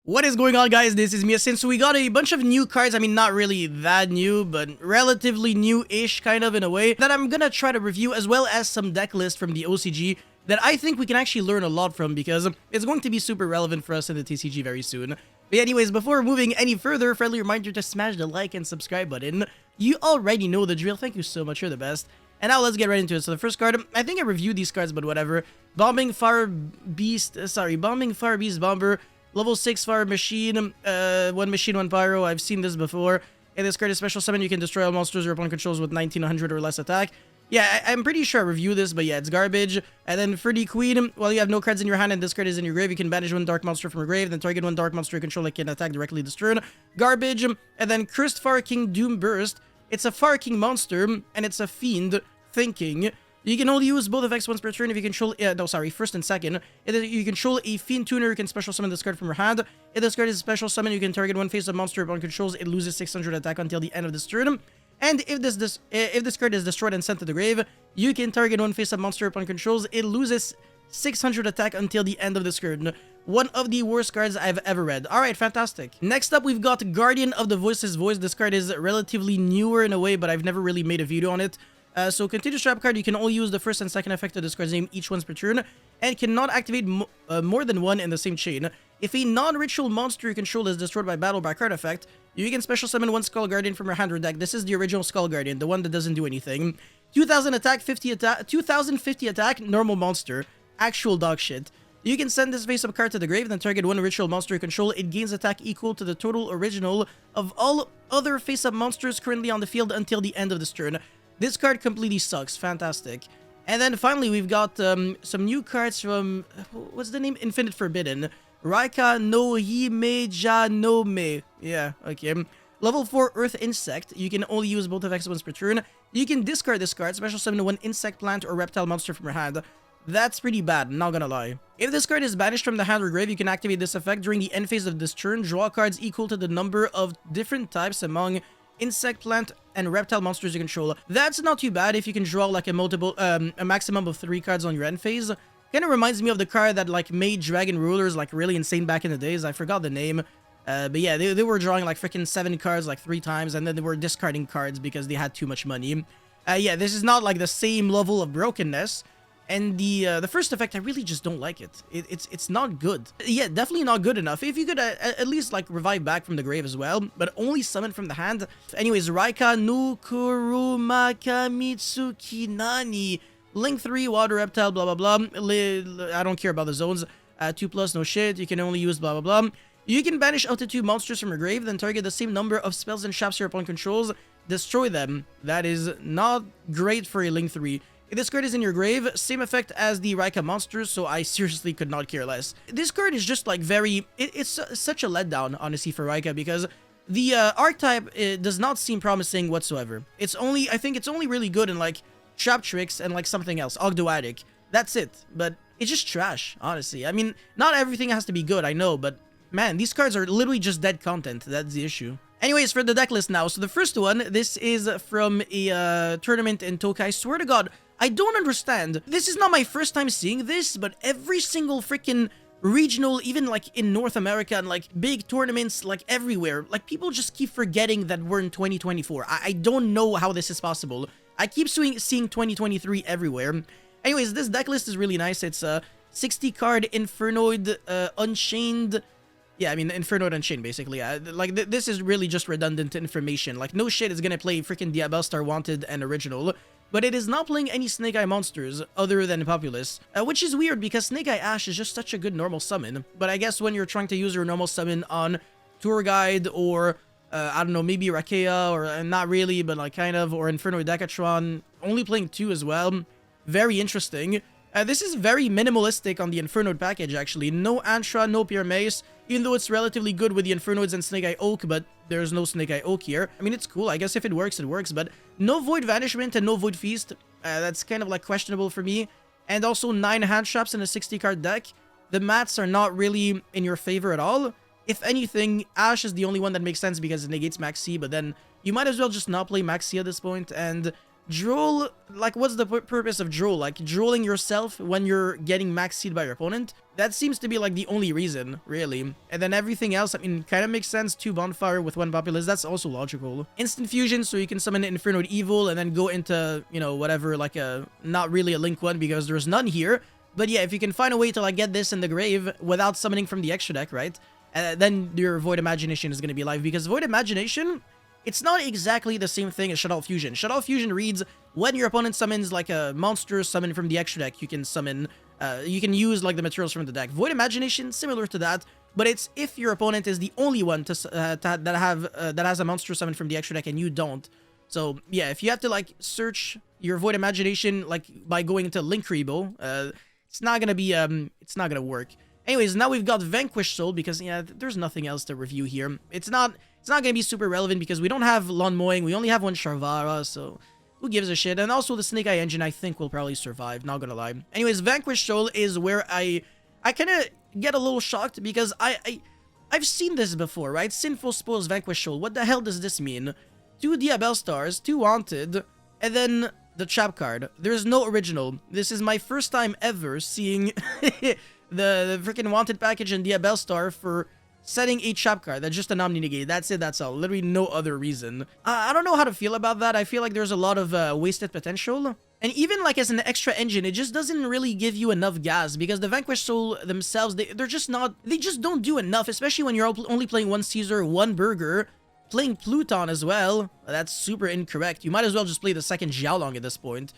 What is going on, guys? This is Miasin. So we got a bunch of new cards. I mean, not really that new, but relatively new-ish kind of in a way that I'm gonna try to review, as well as some deck lists from the OCG that I think we can actually learn a lot from, because it's going to be super relevant for us in the TCG very soon. But anyways, before moving any further, friendly reminder to smash the like and subscribe button. You already know the drill. Thank you so much. You're the best. And now let's get right into it. So the first card, I think I reviewed these cards, but whatever. Bombing Fire Beast Bomber. Level 6 Fire Machine, 1 Machine, 1 Pyro. I've seen this before. In this card is special summon. You can destroy all monsters your opponent controls with 1900 or less attack. Yeah, I'm pretty sure I reviewed this, but yeah, it's garbage. And then for the Queen, while you have no cards in your hand and this card is in your grave, you can banish 1 dark monster from your grave, then target 1 dark monster you control that can attack directly this turn. Garbage. And then Cursed Fire King Doom Burst. It's a Fire King monster, and it's a Fiend thinking. You can only use both effects once per turn if you control... first and second. You control a Fiend Tuner, you can special summon this card from your hand. If this card is a special summon, you can target 1 face-up monster upon controls. It loses 600 attack until the end of this turn. And if this card is destroyed and sent to the grave, you can target 1 face-up monster upon controls. It loses 600 attack until the end of this turn. One of the worst cards I've ever read. Alright, fantastic. Next up, we've got Guardian of the Voiceless Voice. This card is relatively newer in a way, but I've never really made a video on it. So continuous trap card, you can only use the first and second effect of this card's name each once per turn, and cannot activate more than one in the same chain. If a non-ritual monster you control is destroyed by battle by card effect, you can special summon 1 Skull Guardian from your hand or deck. This is the original Skull Guardian, the one that doesn't do anything. 2000 attack, 2050 attack, normal monster. Actual dog shit. You can send this face-up card to the grave, then target 1 ritual monster you control. It gains attack equal to the total original of all other face-up monsters currently on the field until the end of this turn. This card completely sucks. Fantastic. And then finally, we've got some new cards from... What's the name? Infinite Forbidden. Raika no Himeja no Me. Yeah, okay. Level 4 Earth Insect. You can only use both effects once per turn. You can discard this card. Special summon 1 insect, plant, or reptile monster from your hand. That's pretty bad, not gonna lie. If this card is banished from the hand or grave, you can activate this effect during the end phase of this turn. Draw cards equal to the number of different types among insect, plant, and reptile monsters you control. That's not too bad if you can draw like a maximum of 3 cards on your end phase. Kind of reminds me of the card that like made Dragon Rulers like really insane back in the days. I forgot the name. But yeah, they were drawing like freaking 7 cards like 3 times, and then they were discarding cards because they had too much money. Yeah, this is not like the same level of brokenness. And the first effect, I really just don't like it. It's not good. Yeah, definitely not good enough. If you could at least like revive back from the grave as well, but only summon from the hand. Anyways, Raika no Kurumaka Mitsuki Nani. Link 3, Water Reptile, blah blah blah. I don't care about the zones. 2+, no shit. You can only use blah blah blah. You can banish up to 2 monsters from your grave, then target the same number of spells and traps your opponent controls. Destroy them. That is not great for a Link 3. If this card is in your grave, same effect as the Raika monsters, so I seriously could not care less. This card is just like very... It's such a letdown, honestly, for Raika, because the archetype does not seem promising whatsoever. I think it's only really good in like Trap Tricks and like something else, Ogdoadic. That's it, but it's just trash, honestly. I mean, not everything has to be good, I know, but man, these cards are literally just dead content. That's the issue. Anyways, for the deck list now. So the first one, this is from a tournament in Tokai. I swear to God, I don't understand. This is not my first time seeing this, but every single freaking regional, even like in North America and like big tournaments like everywhere, like people just keep forgetting that we're in 2024. I don't know how this is possible. I keep seeing 2023 everywhere. Anyways, this deck list is really nice. It's a 60 card Infernoid Unchained. Yeah, I mean, Infernoid Unchained, basically. This is really just redundant information. Like, no shit is gonna play freaking Diabellstar Wanted and Original, but it is not playing any Snake Eye monsters other than Populous, which is weird because Snake Eye Ash is just such a good normal summon. But I guess when you're trying to use your normal summon on Tour Guide or, I don't know, maybe Rakea, or not really, but like kind of, or Infernoid Decatron, only playing 2 as well. Very interesting. This is very minimalistic on the Infernoid package, actually. No Antra, no Pure Mace, even though it's relatively good with the Infernoids and Snake Eye Oak, but there's no Snake Eye Oak here. I mean, it's cool. I guess if it works, but no Void Vanishment and no Void Feast. That's kind of like questionable for me. And also 9 hand traps in a 60-card deck. The mats are not really in your favor at all. If anything, Ash is the only one that makes sense because it negates Maxi, but then you might as well just not play Maxi at this point. And Droll, like, what's the purpose of Droll? Like, drolling yourself when you're getting max seed by your opponent? That seems to be, like, the only reason, really. And then everything else, I mean, kind of makes sense. 2 Bonfire with 1 Populace, that's also logical. Instant Fusion, so you can summon an Infernoid Evil and then go into, you know, whatever, like a, not really a Link one because there's none here. But yeah, if you can find a way to, like, get this in the grave without summoning from the extra deck, right? Then your Void Imagination is going to be live because Void Imagination... It's not exactly the same thing as Shuttle Fusion. Shuttle Fusion reads, when your opponent summons like a monster summon from the extra deck, you can summon, you can use like the materials from the deck. Void Imagination, similar to that, but it's if your opponent is the only one that has a monster summon from the extra deck and you don't. So yeah, if you have to like search your Void Imagination like by going into Link Rebo, it's not gonna be it's not gonna work. Anyways, now we've got Vanquish Soul because yeah, there's nothing else to review here. It's not going to be super relevant because we don't have Lawn Mowing, we only have 1 Sharvara, so who gives a shit? And also the Snake Eye engine I think will probably survive, not gonna lie. Anyways, Vanquish Soul is where I kind of get a little shocked because I've seen this before, right? Sinful Spoils Vanquish Soul. What the hell does this mean? 2 Diabell Stars, 2 Wanted, and then the trap card. There's no original. This is my first time ever seeing the freaking Wanted package and Diabell Star for setting a trap card. That's just an Omni Negate. That's it, that's all. Literally no other reason. I don't know how to feel about that. I feel like there's a lot of wasted potential. And even like as an extra engine, it just doesn't really give you enough gas because the Vanquish Soul themselves, they're just not, they just don't do enough, especially when you're only playing 1 Caesar, 1 Burger, playing Pluton as well. That's super incorrect. You might as well just play the second Xiaolong at this point.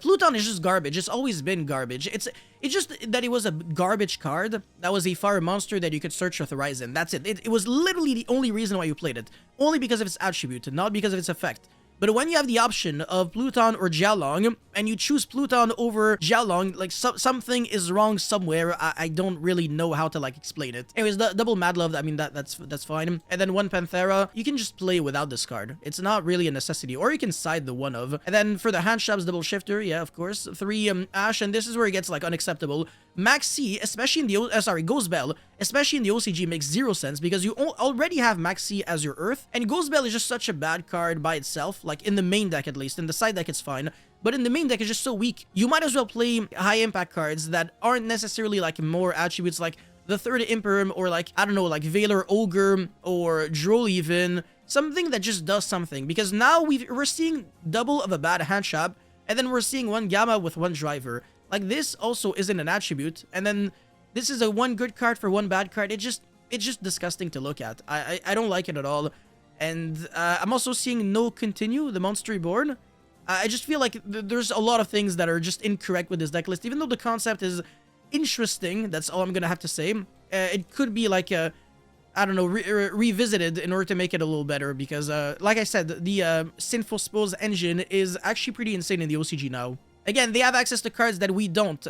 Pluton is just garbage. It's always been garbage. It's just that it was a garbage card. That was a fire monster that you could search with Horizon. That's it. It was literally the only reason why you played it. Only because of its attribute, not because of its effect. But when you have the option of Pluton or Xiaolong, and you choose Pluton over Xiaolong, like something is wrong somewhere. I don't really know how to like explain it. Anyways, the double Mad Love, I mean that's fine. And then 1 Panthera, you can just play without this card. It's not really a necessity, or you can side the 1 of. And then for the Hand Shops Double Shifter, yeah, of course, 3 Ash, and this is where it gets like unacceptable. Max C, especially in the Ghost Bell, especially in the OCG, makes 0 sense because you already have Max C as your Earth, and Ghost Bell is just such a bad card by itself. Like in the main deck at least. In the side deck it's fine, but in the main deck it's just so weak. You might as well play high impact cards that aren't necessarily like more attributes, like the 3rd Imperum, or like, I don't know, like Valor Ogre or Droll even. Something that just does something, because now we're seeing double of a bad hand shop, and then we're seeing 1 Gamma with 1 Driver. Like this also isn't an attribute, and then this is a 1 good card for 1 bad card. It's just disgusting to look at. I don't like it at all. And I'm also seeing no Continue, the Monster Reborn. I just feel like there's a lot of things that are just incorrect with this deck list. Even though the concept is interesting, that's all I'm gonna have to say. It could be like a, I don't know, revisited in order to make it a little better. Because like I said, the Sinful Spoils engine is actually pretty insane in the OCG now. Again, they have access to cards that we don't,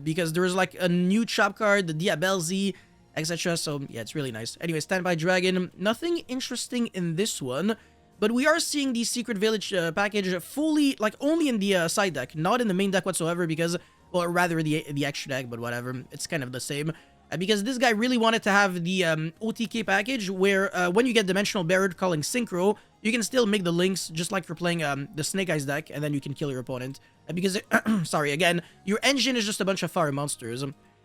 because there's like a new chop card, the Diabell Z, etc. So yeah, it's really nice. Anyway, Standby Dragon, nothing interesting in this one, but we are seeing the Secret Village package fully, like only in the side deck, not in the main deck whatsoever, because, or rather the extra deck, but whatever, it's kind of the same. Because this guy really wanted to have the OTK package where when you get Dimensional Barrier calling Synchro, you can still make the links just like you're playing the Snake Eyes deck, and then you can kill your opponent. Because, sorry, again, your engine is just a bunch of fire monsters.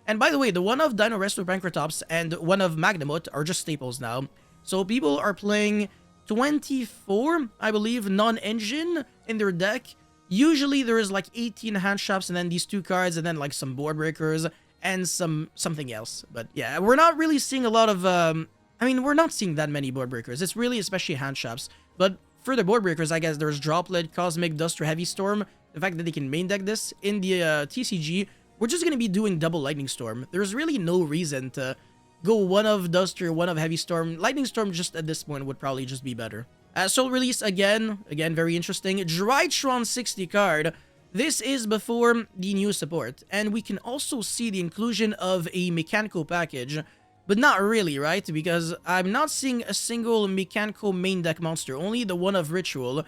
And by the way, the 1 of Dino Resto Pancratops and 1 of Magnamut are just staples now. So people are playing 24, I believe, non-engine in their deck. Usually there is like 18 hand shops and then these 2 cards and then like some board breakers and something else. But yeah, we're not really seeing a lot of, I mean, we're not seeing that many board breakers. It's really especially hand shops. But for the board breakers, I guess there's Droplet, Cosmic, Duster, Heavy Storm. The fact that they can main deck this in the TCG, we're just going to be doing double Lightning Storm. There's really no reason to go 1 of Duster, 1 of Heavy Storm. Lightning Storm just at this point would probably just be better. Soul Release again, very interesting. Drytron 60 card. This is before the new support. And we can also see the inclusion of a Mechanical package. But not really, right? Because I'm not seeing a single Mechanical main deck monster. Only the 1 of Ritual.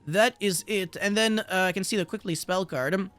That is it. And then I can see the Quickly Spell card.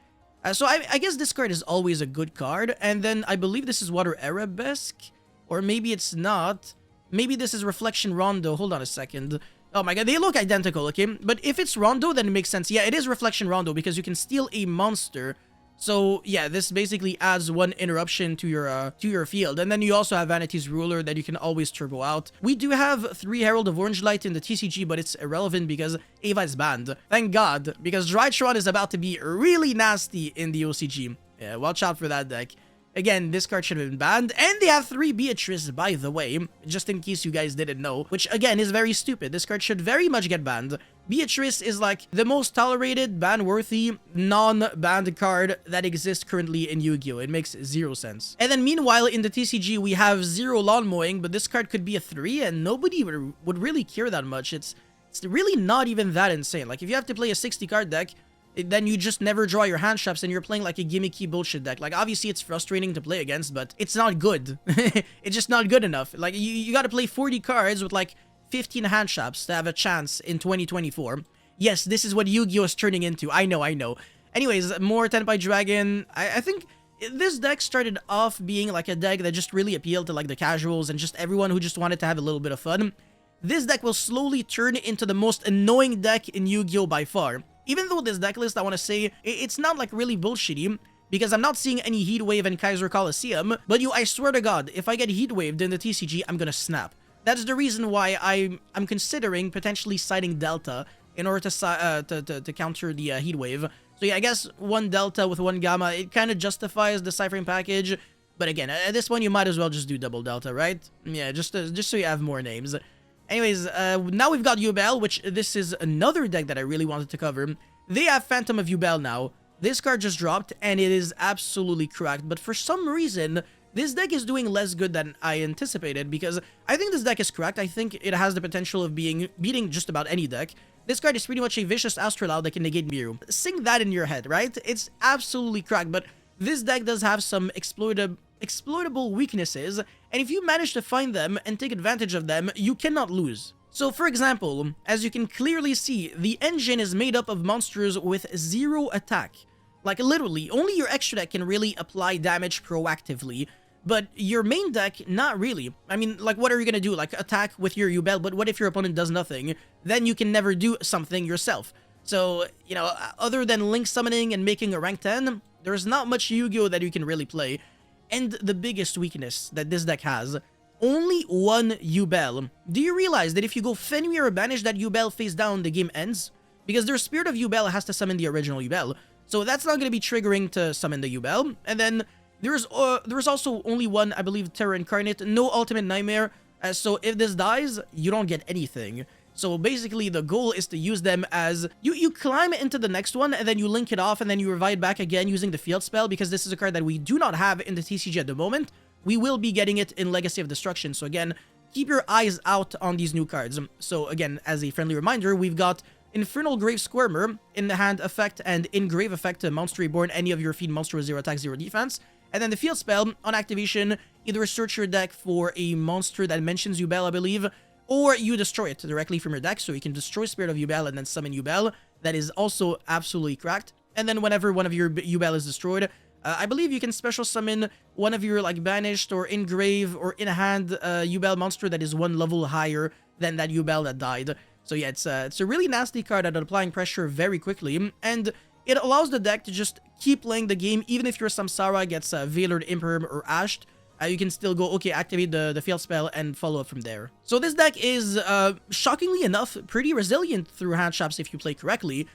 So I guess this card is always a good card. And then I believe this is Water Arabesque. Or maybe it's not. Maybe this is Reflection Rondo. Hold on a second. Oh my god, they look identical, okay? But if it's Rondo, then it makes sense. Yeah, it is Reflection Rondo because you can steal a monster. So yeah, this basically adds one interruption to your field. And then you also have Vanity's Ruler that you can always turbo out. We do have 3 Herald of Orange Light in the TCG, but it's irrelevant because Ava is banned. Thank God, because Drytron is about to be really nasty in the OCG. Yeah, watch out for that deck. Again, this card should have been banned, and they have 3 Beatrice, by the way, just in case you guys didn't know, which again is very stupid. This card should very much get banned. Beatrice is like the most tolerated, ban-worthy, non-banned card that exists currently in Yu-Gi-Oh! It makes 0 sense. And then meanwhile, in the TCG, we have 0 Lawn Mowing, but this card could be a 3, and nobody would really care that much. It's really not even that insane. Like, if you have to play a 60-card deck, then you just never draw your hand traps and you're playing like a gimmicky bullshit deck. Like, obviously it's frustrating to play against, but it's not good. It's just not good enough. Like, you gotta play 40 cards with like 15 hand traps to have a chance in 2024. Yes, this is what Yu-Gi-Oh! Is turning into. I know. Anyways, more Tenpai Dragon. I think this deck started off being like a deck that just really appealed to like the casuals and just everyone who just wanted to have a little bit of fun. This deck will slowly turn into the most annoying deck in Yu-Gi-Oh! By far. Even though this deck list, I want to say, it's not like really bullshitty, because I'm not seeing any Heatwave and Kaiser Coliseum, but I swear to God, if I get Heatwaved in the TCG, I'm gonna snap. That's the reason why I'm considering potentially siding Delta in order to counter the Heatwave. So yeah, I guess 1 Delta with 1 Gamma, it kind of justifies the Ciphering package, but again, at this point, you might as well just do double Delta, right? Yeah, just so you have more names. Anyways, now we've got Ubel, which this is another deck that I really wanted to cover. They have Phantom of Ubel now. This card just dropped, and it is absolutely cracked. But for some reason, this deck is doing less good than I anticipated, because I think this deck is cracked. I think it has the potential of beating just about any deck. This card is pretty much a vicious Astrolabe that can negate Miru. Sing that in your head, right? It's absolutely cracked, but this deck does have some exploitable weaknesses, and if you manage to find them and take advantage of them, you cannot lose. So for example, as you can clearly see, the engine is made up of monsters with 0 attack. Like literally, only your extra deck can really apply damage proactively, but your main deck, not really. I mean, like, what are you gonna do? Like, attack with your Ubel, but what if your opponent does nothing? Then you can never do something yourself. So, you know, other than Link summoning and making a rank 10, there's not much Yu-Gi-Oh! That you can really play. And the biggest weakness that this deck has, only 1 Ubel. Do you realize that if you go Fenrir or banish that Ubel face down, the game ends? Because their Spirit of Ubel has to summon the original Ubel. So that's not going to be triggering to summon the Ubel. And then there's also only 1, I believe, Terra Incarnate, no Ultimate Nightmare. So if this dies, you don't get anything. So basically, the goal is to use them as... You climb into the next one, and then you link it off, and then you revive back again using the Field Spell, because this is a card that we do not have in the TCG at the moment. We will be getting it in Legacy of Destruction. So again, keep your eyes out on these new cards. So again, as a friendly reminder, we've got Infernal Grave Squirmer, in the hand effect, and in grave effect to Monster Reborn any of your feed monster with 0 attack, 0 defense. And then the Field Spell, on activation, either search your deck for a monster that mentions Ubel, I believe, or you destroy it directly from your deck, so you can destroy Spirit of Ubel and then summon Ubel. That is also absolutely cracked. And then whenever one of your Ubel is destroyed, I believe you can special summon one of your like banished or engrave or in hand Ubel monster that is 1 level higher than that Ubel that died. So yeah, it's a really nasty card at applying pressure very quickly, and it allows the deck to just keep playing the game. Even if your Samsara gets Veilored Imperm or Ashed, you can still go, okay, activate the Field Spell and follow up from there. So this deck is, shockingly enough, pretty resilient through hand traps if you play correctly.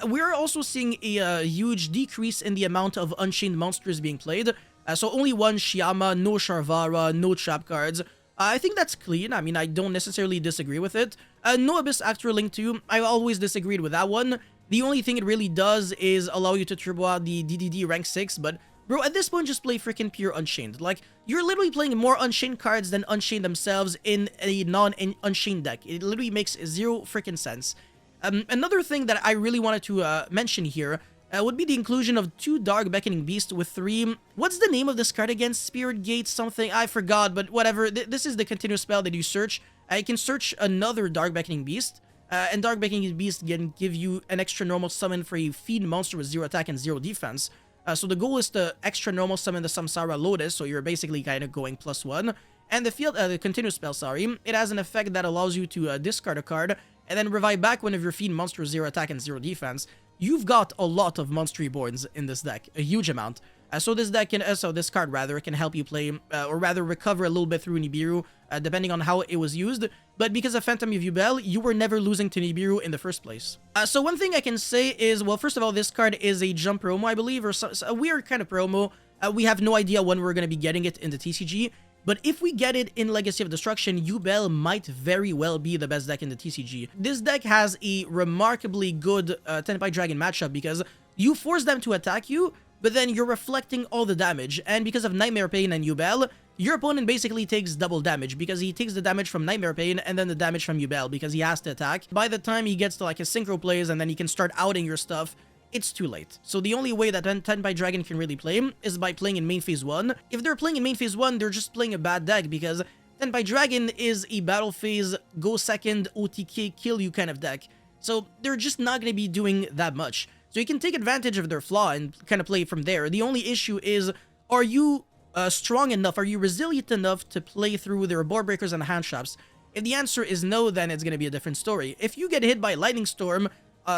We're also seeing a huge decrease in the amount of Unchained monsters being played. So only 1 Shyama, no Sharvara, no trap cards. I think that's clean. I mean, I don't necessarily disagree with it. No Abyss Actor Link 2. I always disagreed with that one. The only thing it really does is allow you to turbo out the DDD rank 6, but bro, at this point, just play freaking pure Unchained. Like, you're literally playing more Unchained cards than Unchained themselves in a non-Unchained deck. It literally makes 0 freaking sense. Another thing that I really wanted to mention here would be the inclusion of 2 Dark Beckoning Beasts with 3... What's the name of this card again? Spirit Gate something? I forgot, but whatever. This is the continuous spell that you search. You can search another Dark Beckoning Beast. And Dark Beckoning Beast can give you an extra normal summon for a feed monster with 0 attack and 0 defense. So the goal is to extra normal summon the Samsara Lotus, so you're basically kind of going +1. And the continuous spell, sorry, it has an effect that allows you to discard a card and then revive back one of your fiend monsters, 0 attack and 0 defense, you've got a lot of monster reborns in this deck, a huge amount. So this deck can, so this card rather, can help you play, or rather recover a little bit through Nibiru, depending on how it was used. But because of Phantom of Ubel, you were never losing to Nibiru in the first place. So one thing I can say is, well, first of all, this card is a jump promo, I believe, or a weird kind of promo. We have no idea when we're going to be getting it in the TCG. But if we get it in Legacy of Destruction, Ubel might very well be the best deck in the TCG. This deck has a remarkably good Tenpai Dragon matchup because you force them to attack you, but then you're reflecting all the damage, and because of Nightmare Pain and Ubel, your opponent basically takes double damage, because he takes the damage from Nightmare Pain and then the damage from Ubel, because he has to attack. By the time he gets to like his synchro plays and then he can start outing your stuff, it's too late. So the only way that Tenpai Dragon can really play is by playing in main phase 1. If they're playing in main phase 1, they're just playing a bad deck, because Tenpai Dragon is a battle phase, go second, OTK, kill you kind of deck. So they're just not going to be doing that much. So you can take advantage of their flaw and kind of play from there. The only issue is, are you strong enough, are you resilient enough to play through their board breakers and hand traps? If the answer is no, then it's going to be a different story. If you get hit by Lightning Storm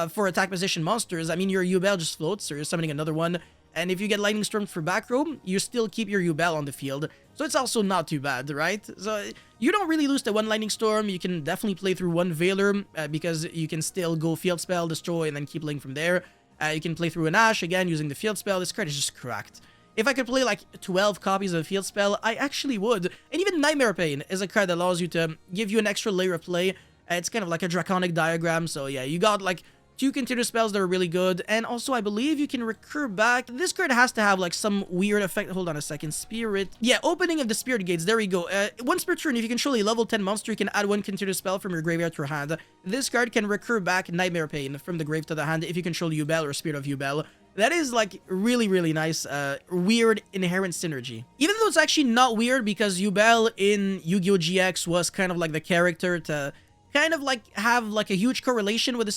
for attack position monsters, I mean, your Ubel just floats, or you're summoning another one. And if you get Lightning Storm for back row, you still keep your Ubel on the field. So it's also not too bad, right? So you don't really lose to one Lightning Storm. You can definitely play through one Veiler because you can still go Field Spell, Destroy, and then keep playing from there. You can play through an Ash, again, using the Field Spell. This card is just cracked. If I could play like 12 copies of Field Spell, I actually would. And even Nightmare Pain is a card that allows you to give you an extra layer of play. It's kind of like a Draconic Diagram, so yeah, you got like 2 continuous spells that are really good, and also I believe you can recur back. This card has to have like some weird effect. Hold on a second. Spirit. Yeah, opening of the Spirit Gates. There we go. Once per turn, if you control a level 10 monster, you can add 1 continuous spell from your graveyard to your hand. This card can recur back Nightmare Pain from the grave to the hand if you control Ubel or Spirit of Ubel. That is like really, really nice, weird inherent synergy. Even though it's actually not weird because Ubel in Yu-Gi-Oh! GX was kind of like the character to kind of like have like a huge correlation with the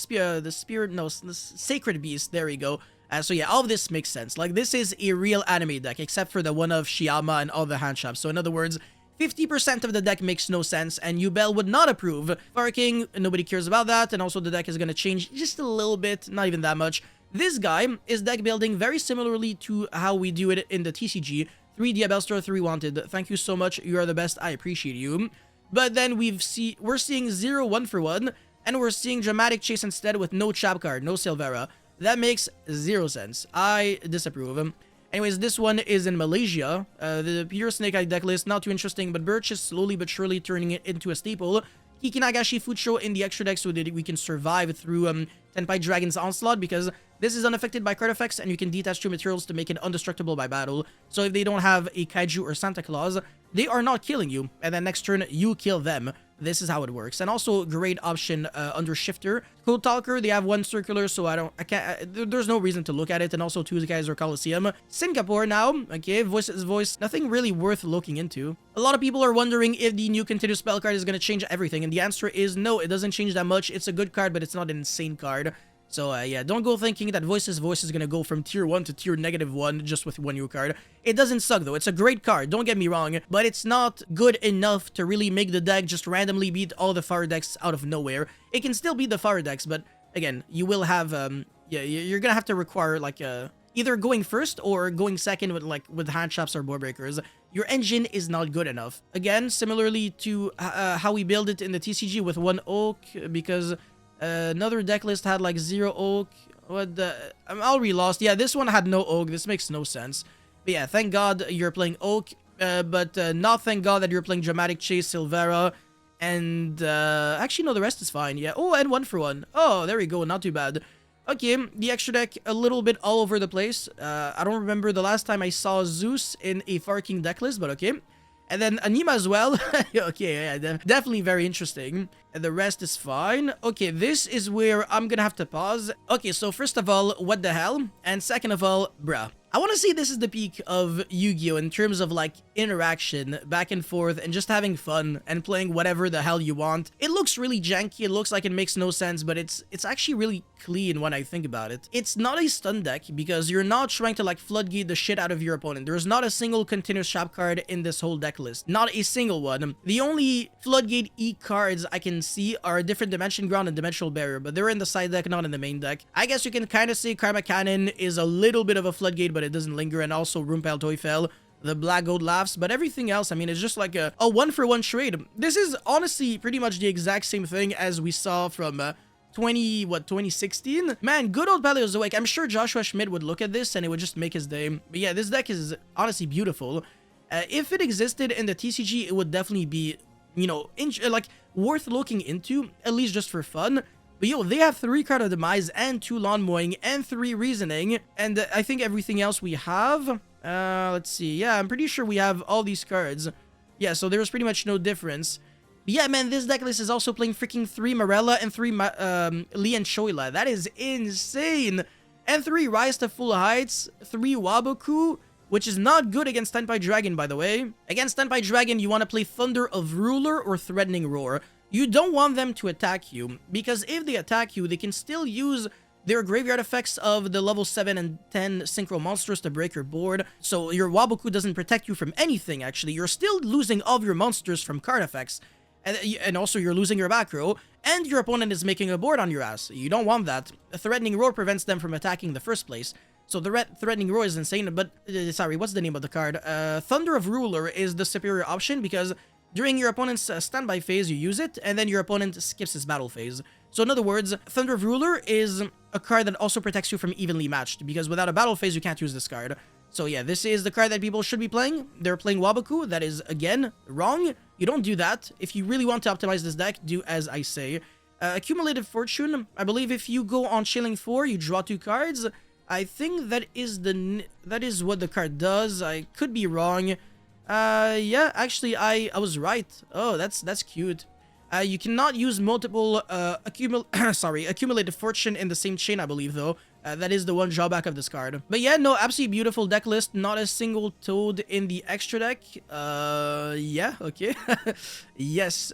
Sacred Beast. There we go. So yeah, all of this makes sense. Like, this is a real anime deck, except for the one of Shiyama and all the hand shops. So in other words, 50% of the deck makes no sense, and Ubel would not approve. Farking, nobody cares about that, and also the deck is going to change just a little bit, not even that much. This guy is deck building very similarly to how we do it in the TCG. 3 Diabellstar, 3 Wanted. Thank you so much, you are the best, I appreciate you. But then we're seeing 0 1-for-1, and we're seeing Dramatic Chase instead with no Chap card, no Silvera. That makes 0 sense. I disapprove. Anyways, this one is in Malaysia. The pure Snake Eye deck list, not too interesting, but Birch is slowly but surely turning it into a staple. Kikinagashi Fucho in the extra deck so that we can survive through Tenpai Dragon's Onslaught, because this is unaffected by card effects, and you can detach 2 materials to make it indestructible by battle. So if they don't have a Kaiju or Santa Claus, they are not killing you, and then next turn, you kill them. This is how it works. And also, great option under Shifter. Code Talker, they have 1 circular, so there's no reason to look at it, and also 2 guys are Coliseum. Singapore now, okay, Voice is Voice, nothing really worth looking into. A lot of people are wondering if the new continuous spell card is going to change everything, and the answer is no, it doesn't change that much. It's a good card, but it's not an insane card. So, yeah, don't go thinking that Voice is Voice is going to go from tier 1 to tier -1 just with 1 new card. It doesn't suck, though. It's a great card, don't get me wrong, but it's not good enough to really make the deck just randomly beat all the fire decks out of nowhere. It can still beat the fire decks, but, again, you will have, yeah, you're going to have to require, like, either going first or going second with hand traps or board breakers. Your engine is not good enough. Again, similarly to how we build it in the TCG with 1 Oak, because another deck list had like 0 Oak. What the? I'm already lost. Yeah, this one had no Oak. This makes no sense. But yeah, thank God you're playing Oak, but not thank God that you're playing Dramatic Chase, Silvera, and actually no, the rest is fine. Yeah. Oh, and 1-for-1. Oh, there we go. Not too bad. Okay, the extra deck a little bit all over the place. I don't remember the last time I saw Zeus in a Farking deck list, but okay. And then Anima as well. Okay, yeah, definitely very interesting. And the rest is fine. Okay, this is where I'm gonna have to pause. Okay, so first of all, what the hell? And second of all, bruh. I want to say this is the peak of Yu-Gi-Oh! In terms of like interaction back and forth and just having fun and playing whatever the hell you want. It looks really janky, it looks like it makes no sense, but it's actually really clean when I think about it. It's not a stun deck because you're not trying to like floodgate the shit out of your opponent. There's not a single continuous trap card in this whole deck list. Not a single one. The only floodgate E cards I can see are Different Dimension Ground and Dimensional Barrier, but they're in the side deck, not in the main deck. I guess you can kind of say Karma Cannon is a little bit of a floodgate, but it doesn't linger, and also Rumpel Toyfell, the Black Gold Laughs, but everything else, I mean, it's just like a one-for-one trade. This is honestly pretty much the exact same thing as we saw from 2016? Man, good old Paleozoic. I'm sure Joshua Schmidt would look at this and it would just make his day. But yeah, this deck is honestly beautiful. If it existed in the TCG, it would definitely be, you know, like worth looking into, at least just for fun. But yo, they have 3 Card of Demise and 2 Lawn Mowing and 3 Reasoning. And I think everything else we have... let's see. Yeah, I'm pretty sure we have all these cards. Yeah, so there's pretty much no difference. But yeah, man, this deck list is also playing freaking 3 Morella and 3 Lee and Shoila. That is insane. And 3 Rise to Full Heights, 3 Waboku, which is not good against Tenpai Dragon, by the way. Against Tenpai Dragon, you want to play Thunder of Ruler or Threatening Roar. You don't want them to attack you, because if they attack you, they can still use their graveyard effects of the level 7 and 10 Synchro monsters to break your board. So your Waboku doesn't protect you from anything, actually. You're still losing all of your monsters from card effects. And also you're losing your back row, and your opponent is making a board on your ass. You don't want that. A Threatening Roar prevents them from attacking in the first place. So the Threatening Roar is insane, but... sorry, what's the name of the card? Thunder of Ruler is the superior option, because during your opponent's standby phase, you use it, and then your opponent skips his battle phase. So in other words, Thunder of Ruler is a card that also protects you from Evenly Matched, because without a battle phase, you can't use this card. So yeah, this is the card that people should be playing. They're playing Waboku. That is, again, wrong. You don't do that. If you really want to optimize this deck, do as I say. Accumulated Fortune, I believe if you go on Chilling 4, you draw 2 cards. I think that is what the card does. I could be wrong. Yeah, actually, I was right. Oh, that's cute. You cannot use multiple accumulated fortune in the same chain, I believe, though. That is the one drawback of this card. But yeah, no, absolutely beautiful deck list. Not a single Toad in the extra deck. Yeah, okay. Yes,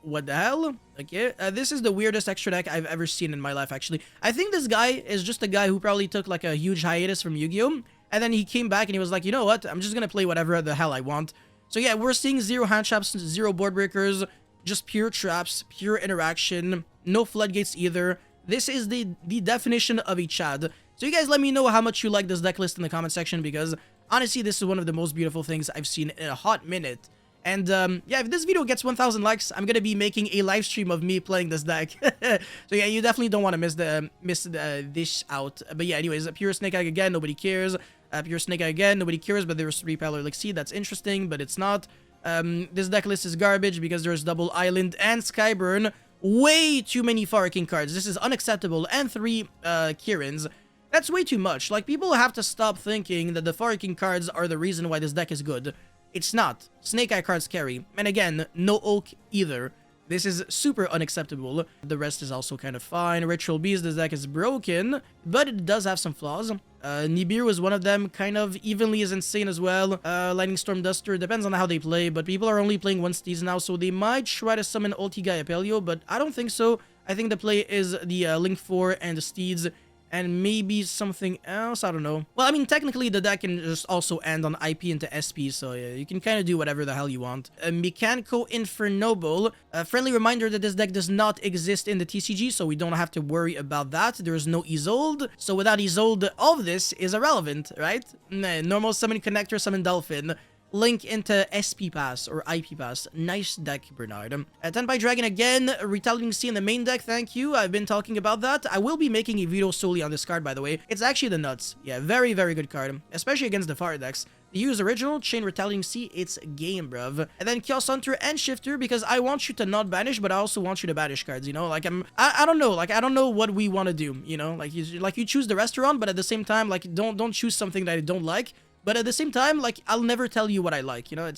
what the hell? Okay, this is the weirdest extra deck I've ever seen in my life, actually. I think this guy is just a guy who probably took, like, a huge hiatus from Yu-Gi-Oh! And then he came back and he was like, you know what? I'm just gonna play whatever the hell I want. So yeah, we're seeing 0 hand traps, 0 board breakers, just pure traps, pure interaction, no floodgates either. This is the definition of a Chad. So you guys let me know how much you like this deck list in the comment section, because honestly, this is one of the most beautiful things I've seen in a hot minute. And yeah, if this video gets 1,000 likes, I'm gonna be making a live stream of me playing this deck. So yeah, you definitely don't want to miss this out. But yeah, anyways, pure Snake Egg again, nobody cares. Pure Snake Egg again, nobody cares, but there's 3 Power Elixir. That's interesting, but it's not. This deck list is garbage because there's Double Island and Skyburn. Way too many Fire King cards. This is unacceptable. And 3 Kirins. That's way too much. Like, people have to stop thinking that the Fire King cards are the reason why this deck is good. It's not. Snake Eye cards carry. And again, no Oak either. This is super unacceptable. The rest is also kind of fine. Ritual Beast, this deck is broken, but it does have some flaws. Nibiru is one of them, kind of evenly as insane as well. Lightning Storm Duster, depends on how they play, but people are only playing 1 Steeds now, so they might try to summon Ulti Gaia Pelio, but I don't think so. I think the play is the Link 4 and the Steeds, and maybe something else, I don't know. Well, I mean, technically, the deck can just also end on IP into SP, so yeah, you can kind of do whatever the hell you want. Mechanical Infernoble. A friendly reminder that this deck does not exist in the TCG, so we don't have to worry about that. There is no Isolde, so without Isolde, all of this is irrelevant, right? Normal Summon Connector, Summon Dolphin. Link into SP Pass or IP Pass. Nice deck, Bernard. Tenpai Dragon again. Retaliating Sea in the main deck. Thank you. I've been talking about that. I will be making a video solely on this card, by the way. It's actually the nuts. Yeah, very, very good card. Especially against the fire decks. The use original, Chain Retaliating Sea, it's game, bruv. And then Chaos Hunter and Shifter, because I want you to not banish, but I also want you to banish cards, you know? Like, I don't know. Like, I don't know what we want to do, you know? Like, you choose the restaurant, but at the same time, like, don't choose something that I don't like. But at the same time, like, I'll never tell you what I like, you know?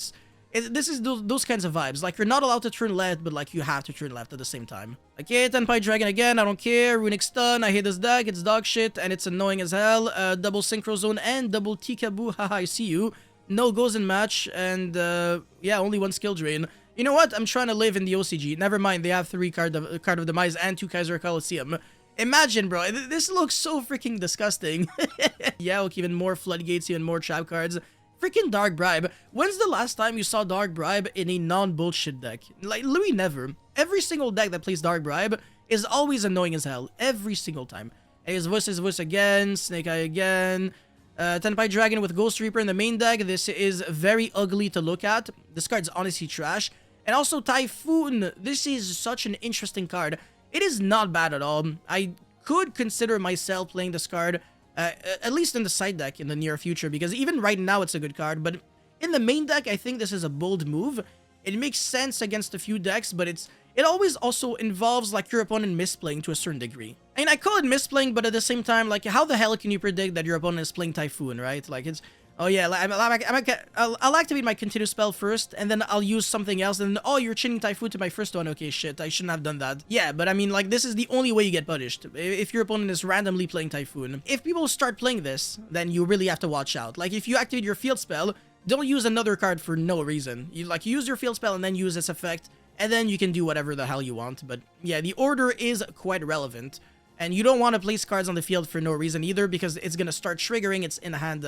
This is those kinds of vibes. Like, you're not allowed to turn left, but like you have to turn left at the same time. Okay, Tenpai Dragon again, I don't care. Runic Stun, I hate this deck, it's dog shit, and it's annoying as hell. Double Synchro Zone and double Tikaboo, haha, I see you. No goes in match, and yeah, only one skill drain. You know what? I'm trying to live in the OCG. Never mind, they have 3 card of Demise and 2 Kaiser Coliseum. Imagine, bro, this looks so freaking disgusting. Yeah, okay, even more Floodgates, even more trap cards. Freaking Dark Bribe. When's the last time you saw Dark Bribe in a non-bullshit deck? Like, literally never. Every single deck that plays Dark Bribe is always annoying as hell. Every single time. And his voice again, Snake Eye again. Tenpai Dragon with Ghost Reaper in the main deck. This is very ugly to look at. This card's honestly trash. And also Typhoon. This is such an interesting card. It is not bad at all. I could consider myself playing this card, at least in the side deck in the near future, because even right now it's a good card, but in the main deck, I think this is a bold move. It makes sense against a few decks, but it always also involves like your opponent misplaying to a certain degree. And I call it misplaying, but at the same time, like, how the hell can you predict that your opponent is playing Typhoon, right? Like, it's, oh yeah, I'll activate my continue spell first, and then I'll use something else, and oh, you're chaining Typhoon to my first one. Okay, shit, I shouldn't have done that. Yeah, but I mean, like, this is the only way you get punished, if your opponent is randomly playing Typhoon. If people start playing this, then you really have to watch out. Like, if you activate your field spell, don't use another card for no reason. You, like, use your field spell and then use its effect, and then you can do whatever the hell you want. But yeah, the order is quite relevant, and you don't want to place cards on the field for no reason either, because it's gonna start triggering its in-hand,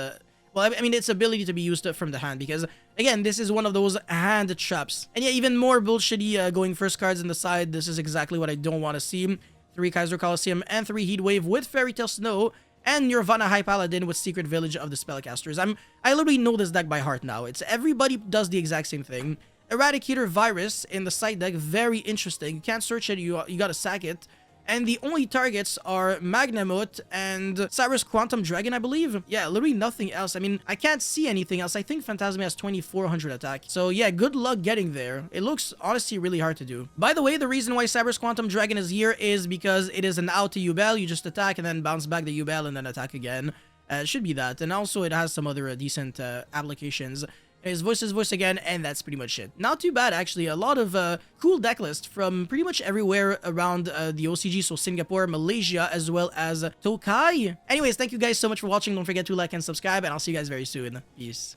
well, I mean, its ability to be used from the hand, because, again, this is one of those hand traps. And yeah, even more bullshitty going first cards in the side. This is exactly what I don't want to see. 3 Kaiser Coliseum and 3 Heatwave with Fairy Tail Snow, and Nirvana High Paladin with Secret Village of the Spellcasters. I literally know this deck by heart now. It's everybody does the exact same thing. Eradicator Virus in the side deck, very interesting. You can't search it, you gotta sack it. And the only targets are Magnamut and Cyrus Quantum Dragon, I believe. Yeah, literally nothing else. I mean, I can't see anything else. I think Phantasma has 2400 attack. So yeah, good luck getting there. It looks honestly really hard to do. By the way, the reason why Cyrus Quantum Dragon is here is because it is an out to Ubel. You just attack and then bounce back the Ubel and then attack again. It should be that. And also it has some other decent applications. His voice again, and that's pretty much it. Not too bad, actually. A lot of cool deck list from pretty much everywhere around the OCG, so Singapore, Malaysia, as well as Tokai. Anyways, thank you guys so much for watching. Don't forget to like and subscribe, and I'll see you guys very soon. Peace.